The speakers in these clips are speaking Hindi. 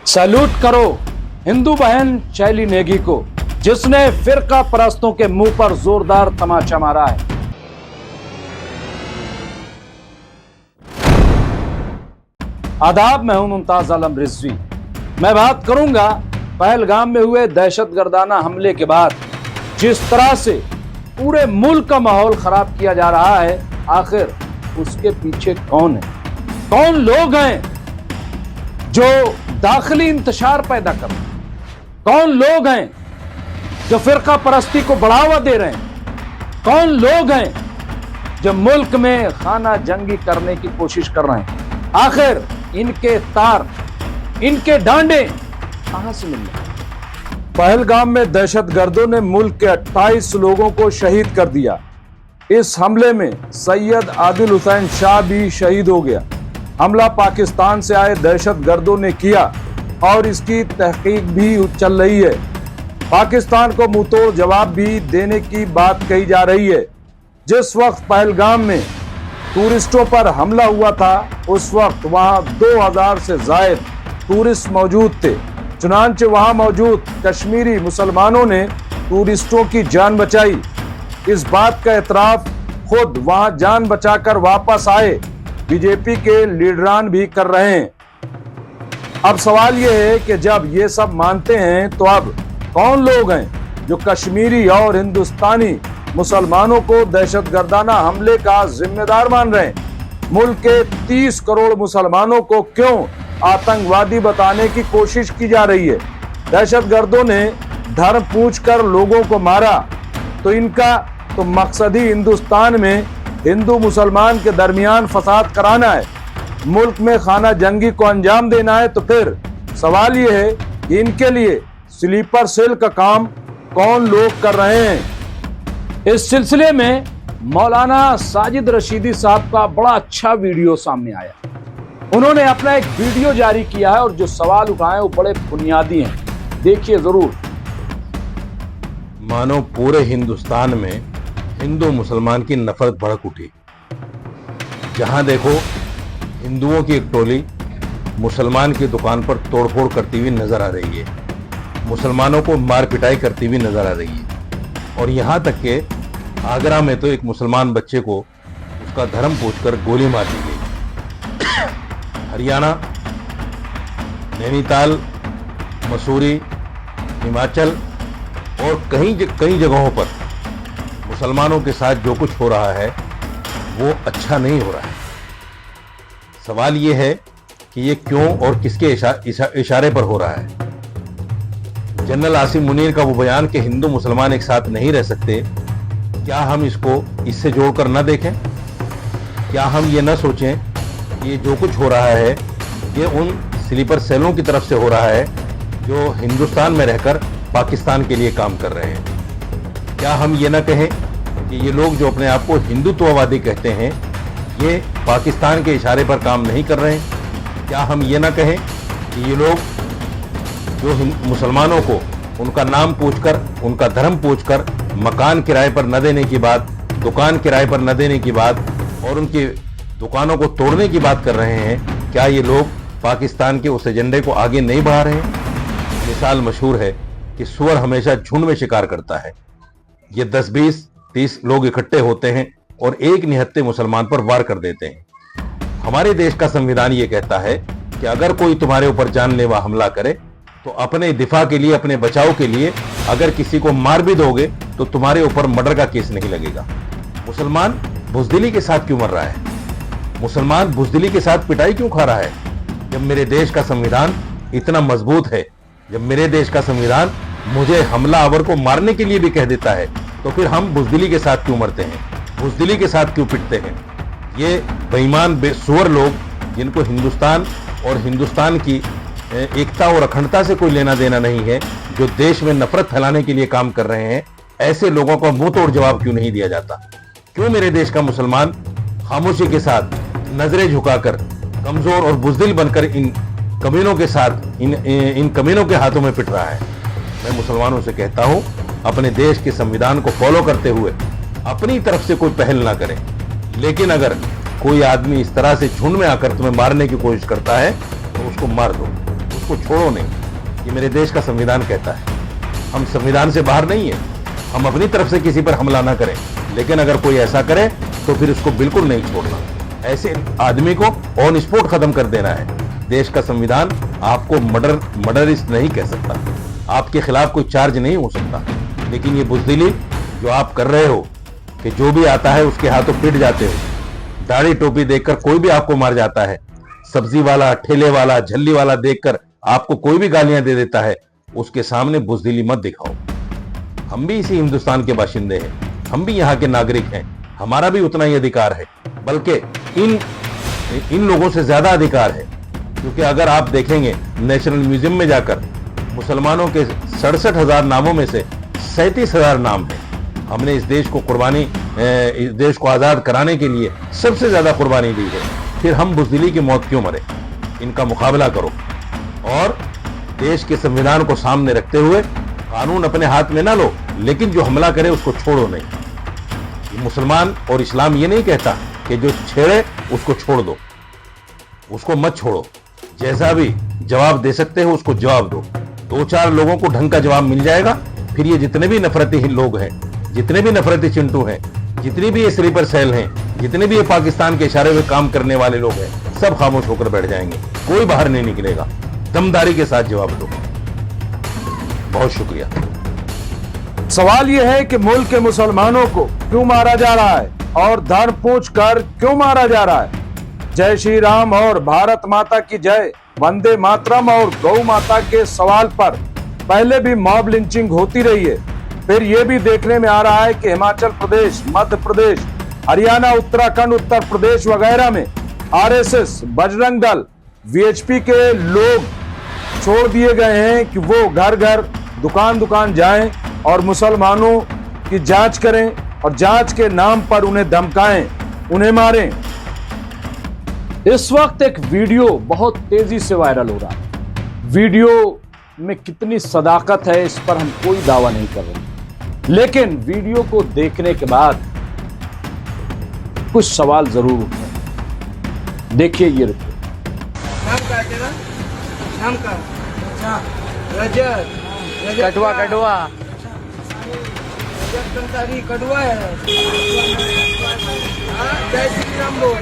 सैल्यूट करो हिंदू बहन शैली नेगी को, जिसने फिरका परस्तों के मुंह पर जोरदार तमाचा मारा है। आदाब, मैं हूं मुमताज आलम रिजवी। मैं बात करूंगा पहलगाम में हुए दहशतगर्दाना हमले के बाद जिस तरह से पूरे मुल्क का माहौल खराब किया जा रहा है, आखिर उसके पीछे कौन है? कौन लोग हैं जो दाखिली इंतशार पैदा कर रहे हैं? कौन लोग हैं जो फिरका परस्ती को बढ़ावा दे रहे हैं? कौन लोग हैं जो मुल्क में खाना जंगी करने की कोशिश कर रहे हैं? आखिर इनके तार, इनके डांडे कहां से मिल रहे हैं? पहलगाम में दहशतगर्दों ने मुल्क के 28 लोगों को शहीद कर दिया। इस हमले में सैयद आदिल हुसैन शाह भी शहीद हो गया। हमला पाकिस्तान से आए दहशतगर्दों ने किया और इसकी तहकीक भी चल रही है। पाकिस्तान को मुंहतोड़ जवाब भी देने की बात कही जा रही है। जिस वक्त पहलगाम में टूरिस्टों पर हमला हुआ था, उस वक्त वहां 2000 से ज्यादा टूरिस्ट मौजूद थे। चुनांचे वहां मौजूद कश्मीरी मुसलमानों ने टूरिस्टों की जान बचाई। इस बात का एतराफ खुद वहां जान बचाकर वापस आए बीजेपी के लीडरान भी कर रहे हैं। अब सवाल यह है कि जब ये सब मानते हैं तो अब कौन लोग हैं जो कश्मीरी और हिंदुस्तानी मुसलमानों को दहशतगर्दाना हमले का जिम्मेदार मान रहे हैं? मुल्क के 30 करोड़ मुसलमानों को क्यों आतंकवादी बताने की कोशिश की जा रही है? दहशतगर्दों ने धर्म पूछकर लोगों को मारा तो इनका तो मकसद ही हिंदुस्तान में हिंदू मुसलमान के दरमियान फसाद कराना है, मुल्क में खाना जंगी को अंजाम देना है। तो फिर सवाल यह है कि इनके लिए स्लीपर सेल का काम कौन लोग कर रहे हैं? इस सिलसिले में मौलाना साजिद रशीदी साहब का बड़ा अच्छा वीडियो सामने आया। उन्होंने अपना एक वीडियो जारी किया है और जो सवाल उठाए वो बड़े बुनियादी हैं, देखिए जरूर। मानो पूरे हिंदुस्तान में हिंदू मुसलमान की नफरत भड़क उठी। जहां देखो हिंदुओं की एक टोली मुसलमान की दुकान पर तोड़फोड़ करती हुई नजर आ रही है, मुसलमानों को मार पिटाई करती हुई नजर आ रही है। और यहां तक के आगरा में तो एक मुसलमान बच्चे को उसका धर्म पूछकर गोली मार दी गई। हरियाणा, नैनीताल, मसूरी, हिमाचल और कई जगहों पर मुसलमानों के साथ जो कुछ हो रहा है वो अच्छा नहीं हो रहा है। सवाल ये है कि ये क्यों और किसके इशारे पर हो रहा है? जनरल आसिम मुनीर का वो बयान कि हिंदू मुसलमान एक साथ नहीं रह सकते, क्या हम इसको इससे जोड़कर न देखें? क्या हम ये न सोचें कि ये जो कुछ हो रहा है ये उन स्लीपर सेलों की तरफ से हो रहा है जो हिंदुस्तान में रहकर पाकिस्तान के लिए काम कर रहे हैं? क्या हम ये न कहें कि ये लोग जो अपने आप को हिंदुत्ववादी कहते हैं ये पाकिस्तान के इशारे पर काम नहीं कर रहे हैं? क्या हम ये न कहें कि ये लोग जो मुसलमानों को उनका नाम पूछकर, उनका धर्म पूछकर मकान किराए पर न देने की बात, दुकान किराए पर न देने की बात और उनकी दुकानों को तोड़ने की बात कर रहे हैं, क्या ये लोग पाकिस्तान के उस एजेंडे को आगे नहीं बढ़ा रहे हैं? मिसाल मशहूर है कि सुअर हमेशा झुंड में शिकार करता है। ये 10, 20, 30 लोग इकट्ठे होते हैं और एक निहत्थे मुसलमान पर वार कर देते हैं। हमारे देश का संविधान ये कहता है कि अगर कोई तुम्हारे ऊपर जानलेवा हमला करे तो अपने दिफा के लिए, अपने बचाव के लिए अगर किसी को मार भी दोगे तो तुम्हारे ऊपर मर्डर का केस नहीं लगेगा। मुसलमान बुजदिली के साथ क्यों मर रहा है? मुसलमान बुजदिली के साथ पिटाई क्यों खा रहा है? जब मेरे देश का संविधान इतना मजबूत है, जब मेरे देश का संविधान मुझे हमलावर को मारने के लिए भी कह देता है, तो फिर हम बुजदिली के साथ क्यों मरते हैं? बुजदिली के साथ क्यों पिटते हैं? ये बेईमान बेसुअर लोग जिनको हिंदुस्तान और हिंदुस्तान की एकता और अखंडता से कोई लेना देना नहीं है, जो देश में नफरत फैलाने के लिए काम कर रहे हैं, ऐसे लोगों को मुंह तोड़ जवाब क्यों नहीं दिया जाता? क्यों मेरे देश का मुसलमान खामोशी के साथ नजरें झुकाकर कमजोर और बुजदिल बनकर इन कमीनों के साथ, इन कमीनों के हाथों में पिट रहा है? मैं मुसलमानों से कहता हूं, अपने देश के संविधान को फॉलो करते हुए अपनी तरफ से कोई पहल ना करें। लेकिन अगर कोई आदमी इस तरह से झुंड में आकर तुम्हें मारने की कोशिश करता है तो उसको मार दो, उसको छोड़ो नहीं। ये मेरे देश का संविधान कहता है। हम संविधान से बाहर नहीं है। हम अपनी तरफ से किसी पर हमला ना करें, लेकिन अगर कोई ऐसा करे तो फिर उसको बिल्कुल नहीं छोड़ना। ऐसे आदमी को ऑन स्पॉट खत्म कर देना है। देश का संविधान आपको मर्डरिस्ट नहीं कह सकता, आपके खिलाफ कोई चार्ज नहीं हो सकता। लेकिन ये बुजदिली जो आप कर रहे हो कि जो भी आता है उसके हाथों पिट जाते हो, दाढ़ी टोपी देखकर कोई भी आपको मार जाता है, सब्जी वाला, ठेले वाला, झल्ली वाला देखकर आपको कोई भी गालियां दे देता है, उसके सामने बुजदिली मत दिखाओ। हम भी इसी हिंदुस्तान के बाशिंदे हैं, हम भी यहाँ के नागरिक हैं, हमारा भी उतना ही अधिकार है, बल्कि इन लोगों से ज्यादा अधिकार है। क्योंकि अगर आप देखेंगे नेशनल म्यूजियम में जाकर मुसलमानों के 67,000 नामों में से 37,000 नाम है। हमने इस देश को आजाद कराने के लिए सबसे ज्यादा कुर्बानी दी है। फिर हम बुजदिली की मौत क्यों मरे? इनका मुकाबला करो और देश के संविधान को सामने रखते हुए कानून अपने हाथ में ना लो, लेकिन जो हमला करे उसको छोड़ो नहीं। मुसलमान और इस्लाम ये नहीं कहता कि जो छेड़े उसको छोड़ दो, उसको मत छोड़ो। जैसा भी जवाब दे सकते हो उसको जवाब दो। 2-4 लोगों को ढंग का जवाब मिल जाएगा, फिर ये जितने भी नफरती लोग हैं, जितने भी नफरती चिंटू हैं, जितनी भी ये स्लीपर सेल हैं, जितने भी ये पाकिस्तान के इशारे में काम करने वाले लोग हैं, सब खामोश होकर बैठ जाएंगे। कोई बाहर नहीं निकलेगा। दमदारी के साथ जवाब दो। बहुत शुक्रिया। सवाल यह है कि मुल्क के मुसलमानों को क्यों मारा जा रहा है और धर पूछ कर क्यों मारा जा रहा है? जय श्री राम और भारत माता की जय, वंदे मातरम और गौ माता के सवाल पर पहले भी मॉब लिंचिंग होती रही है। फिर यह भी देखने में आ रहा है कि हिमाचल प्रदेश, मध्य प्रदेश, हरियाणा, उत्तराखंड, उत्तर प्रदेश वगैरह में आरएसएस, बजरंग दल, वीएचपी के लोग छोड़ दिए गए हैं कि वो घर घर, दुकान दुकान जाएं और मुसलमानों की जांच करें और जांच के नाम पर उन्हें धमकाएं, उन्हें मारें। इस वक्त एक वीडियो बहुत तेजी से वायरल हो रहा है। वीडियो में कितनी सदाकत है इस पर हम कोई दावा नहीं कर रहे, लेकिन वीडियो को देखने के बाद कुछ सवाल जरूर उठे। देखिए ये रिपोर्ट। नाम का रजत कटवा रजत कंसारी कटवा है। जय श्री राम बोल।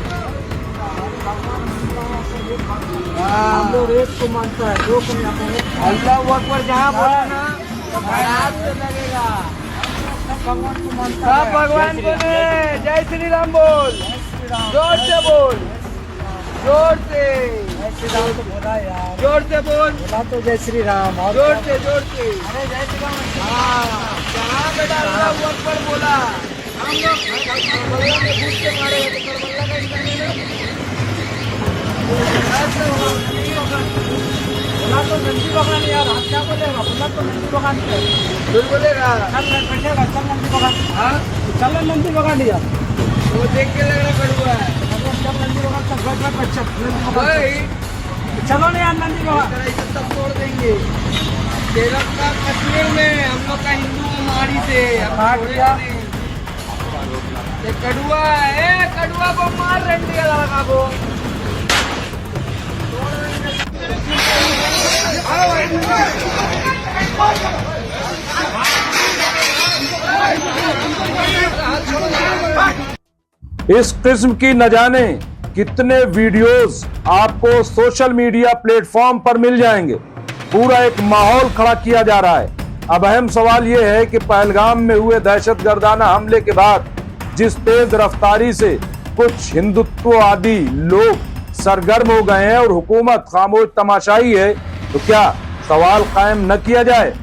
हम लोग एक को मानता है, दो को नहीं। अल्लाह अकबर जहाँ बोला ना हाथ से लगेगा। सब भगवान को दे। जय श्री राम बोल, जोर से बोल, जोर से जोर से बोल। बोला तो जय श्री राम, जोर से जोर से। अरे जय श्री राम। हाँ, जहाँ बेटा अल्लाह अकबर बोला, हम लोग भगवान ने भूत से मारे तो करबला का इंसान बोला तो नंदी भगवान यार, आप क्या बोलेगा? बोला तो नंदी भगवान फिर बोलेगा बैठेगा। चल नंदी भगवान, हाँ चल नंदी भगवान यार। वो देख के लग रहा कड़ुआ है। चल नंदी भगवान तक बच्चा चलो नहीं यार, नंदी भगवान सब तोड़ देंगे। केरल का कश्मीर में हम लोग का हिंदू मारी से कड़ुआ है, कड़ुआ को मार रही है लड़का को। इस किस्म की न जाने कितने वीडियोस आपको सोशल मीडिया प्लेटफॉर्म पर मिल जाएंगे। पूरा एक माहौल खड़ा किया जा रहा है। अब अहम सवाल यह है कि पहलगाम में हुए दहशतगर्दाना हमले के बाद जिस तेज रफ्तारी से कुछ हिंदुत्ववादी लोग सरगर्म हो गए हैं और हुकूमत खामोश तमाशाई है, तो क्या सवाल कायम न किया जाए?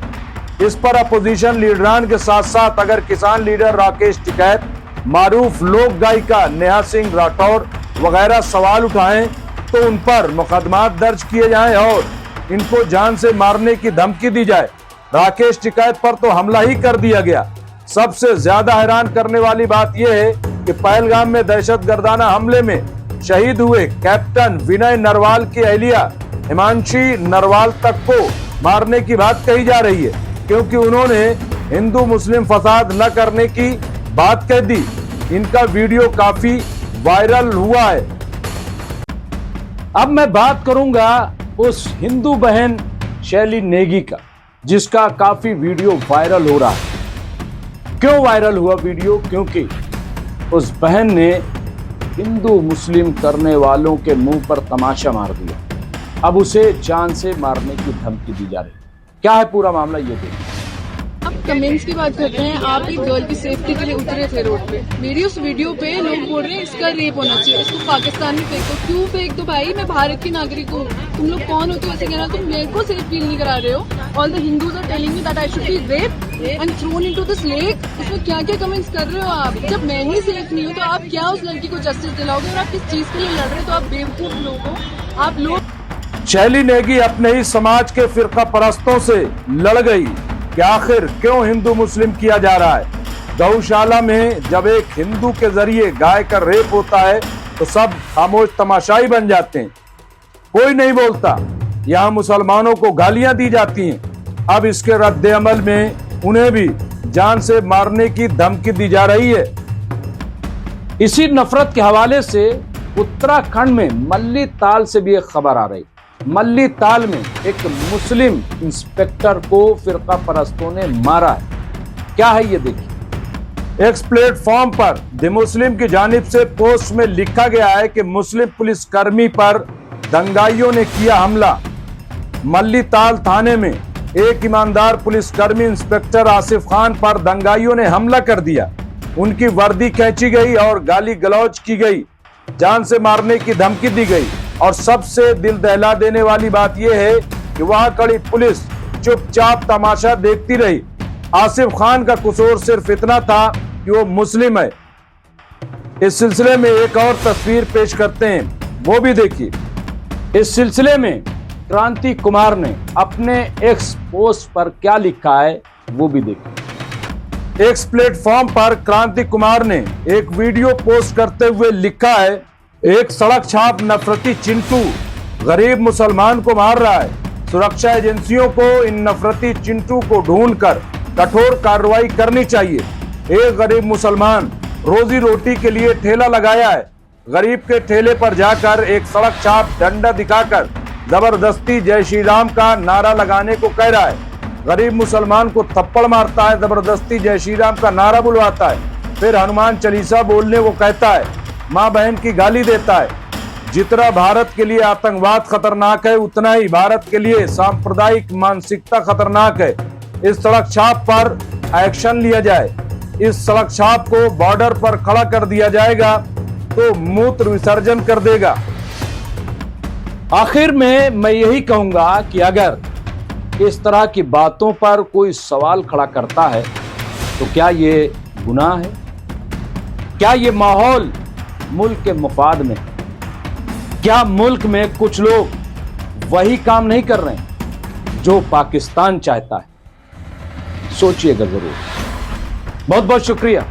इस पर अपोजिशन लीडरान के साथ साथ अगर किसान लीडर राकेश टिकैत, मारूफ लोक गायिका नेहा सिंह राठौर वगैरह सवाल उठाएं तो उन पर मुकदमात दर्ज किए जाएं और इनको जान से मारने की धमकी दी जाए। राकेश टिकैत पर तो हमला ही कर दिया गया। सबसे ज्यादा हैरान करने वाली बात यह है कि पहलगाम में दहशतगर्दाना हमले में शहीद हुए कैप्टन विनय नरवाल की अहलिया हिमांशी नरवाल तक को मारने की बात कही जा रही है, क्योंकि उन्होंने हिंदू मुस्लिम फसाद न करने की बात कह दी। इनका वीडियो काफी वायरल हुआ है। अब मैं बात करूंगा उस हिंदू बहन शैली नेगी का, जिसका काफी वीडियो वायरल हो रहा है। क्यों वायरल हुआ वीडियो? क्योंकि उस बहन ने हिंदू मुस्लिम करने वालों के मुंह पर तमाचा मार दिया। अब उसे जान से मारने की धमकी दी जा रही है। क्या है पूरा मामला, ये देखिए। आप कमेंट्स की बात करते हैं, आप एक गर्ल की सेफ्टी के लिए उतरे थे रोड पे। मेरी उस वीडियो पे लोग बोल रहे हैं इसका रेप होना चाहिए, इसको पाकिस्तान में फेंको। क्यों फेंक दो भाई, मैं भारत की नागरिक हूँ। तुम लोग कौन होते हो ऐसे कहना? तुम मेरे को सेफ फील नहीं करा रहे हो। All the Hindus are telling me that I should be raped and thrown into this lake. इसमें क्या क्या कमेंट्स कर रहे हो आप? जब मैं ही सेफ नहीं हूँ तो आप क्या उस लड़की को जस्टिस दिलाओगे? और आप किस चीज के लिए लड़ रहे हो? तो आप बेवकूफ लोग हो। आप लोग शैली नेगी अपने ही समाज के फिरका परस्तों से लड़ गई कि आखिर क्यों हिंदू मुस्लिम किया जा रहा है। गौशाला में जब एक हिंदू के जरिए गाय का रेप होता है तो सब खामोश तमाशाई बन जाते हैं, कोई नहीं बोलता। यहाँ मुसलमानों को गालियां दी जाती हैं। अब इसके रद्द अमल में उन्हें भी जान से मारने की धमकी दी जा रही है। इसी नफरत के हवाले से उत्तराखंड में मल्ली ताल से भी एक खबर आ रही। मल्ली ताल में एक मुस्लिम इंस्पेक्टर को फिरका परस्तों ने मारा है। क्या है ये देखिए। एक्स प्लेटफॉर्म पर द मुस्लिम की जानिब से पोस्ट में लिखा गया है कि मुस्लिम पुलिसकर्मी पर दंगाइयों ने किया हमला। मल्ली ताल थाने में एक ईमानदार पुलिसकर्मी इंस्पेक्टर आसिफ खान पर दंगाइयों ने हमला कर दिया। उनकी वर्दी खींची गई और गाली गलौज की गई, जान से मारने की धमकी दी गई। और सबसे दिल दहला देने वाली बात यह है कि वहां खड़ी पुलिस चुपचाप तमाशा देखती रही। आसिफ खान का कसूर सिर्फ इतना था कि वो मुस्लिम है। इस सिलसिले में एक और तस्वीर पेश करते हैं, वो भी देखिए। इस सिलसिले में क्रांति कुमार ने अपने एक्स पोस्ट पर क्या लिखा है वो भी देखिए। एक्स प्लेटफॉर्म पर क्रांति कुमार ने एक वीडियो पोस्ट करते हुए लिखा है, एक सड़क छाप नफरती चिंटू गरीब मुसलमान को मार रहा है। सुरक्षा एजेंसियों को इन नफरती चिंटू को ढूंढकर कठोर कार्रवाई करनी चाहिए। एक गरीब मुसलमान रोजी रोटी के लिए ठेला लगाया है, गरीब के ठेले पर जाकर एक सड़क छाप डंडा दिखाकर जबरदस्ती जय श्री राम का नारा लगाने को कह रहा है। गरीब मुसलमान को थप्पड़ मारता है, जबरदस्ती जय श्री राम का नारा बुलवाता है, फिर हनुमान चालीसा बोलने को कहता है, माँ बहन की गाली देता है। जितना भारत के लिए आतंकवाद खतरनाक है उतना ही भारत के लिए सांप्रदायिक मानसिकता खतरनाक है। इस सड़क छाप पर एक्शन लिया जाए। इस सड़क छाप को बॉर्डर पर खड़ा कर दिया जाएगा तो मूत्र विसर्जन कर देगा। आखिर में मैं यही कहूंगा कि अगर इस तरह की बातों पर कोई सवाल खड़ा करता है तो क्या ये गुनाह है? क्या ये माहौल मुल्क के मुफाद में? क्या मुल्क में कुछ लोग वही काम नहीं कर रहे हैं जो पाकिस्तान चाहता है? सोचिएगा जरूर। बहुत बहुत शुक्रिया।